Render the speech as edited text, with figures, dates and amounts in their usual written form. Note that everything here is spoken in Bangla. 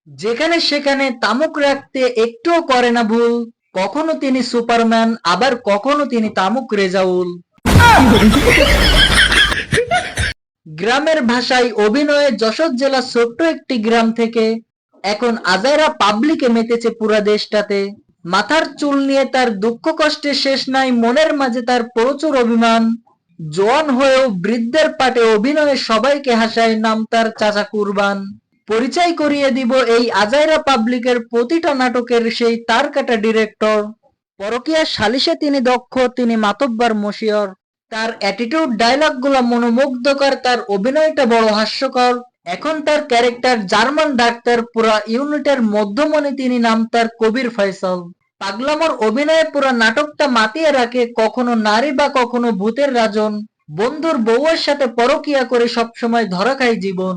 যেখানে সেখানে তামুক রাখতে একটুও করে না ভুল। কখনো তিনি সুপারম্যান, আবার কখনো তিনি তামুক রেজাউল। গ্রামের ভাষায় অভিনয়ে যশোর জেলার ছোট্ট একটি গ্রাম থেকে এখন আজাইরা পাবলিকে মেতেছে পুরা দেশটাতে। মাথার চুল নিয়ে তার দুঃখ কষ্টের শেষ নাই, মনের মাঝে তার প্রচুর অভিমান। জোয়ান হয়েও বৃদ্ধের পাটে অভিনয়ে সবাইকে হাসায়, নাম তার চাচা কুরবান। পরিচয় করিয়ে দিব এই আজাইরা পাবলিকের প্রতিটা নাটকের সেই তার কাটা ডিরেক্টর। পরকীয়া সালিশে তিনি দক্ষ, তিনি মাতব্বর মশিয়র। তার অ্যাটিটিউড ডায়লগ গুলা মনোমুগ্ধকর, তার অভিনয়টা বড় হাস্যকর। এখন তার ক্যারেক্টার জার্মান ডাক্তার, পুরা ইউনিটের মধ্যমণি তিনি, নাম তার কবির ফয়সাল। পাগলামোর অভিনয়ে পুরো নাটকটা মাতিয়ে রাখে, কখনো নারী বা কখনো ভূতের রাজন। বন্ধুর বউয়ের সাথে পরকীয়া করে সবসময় ধরা খায় জীবন।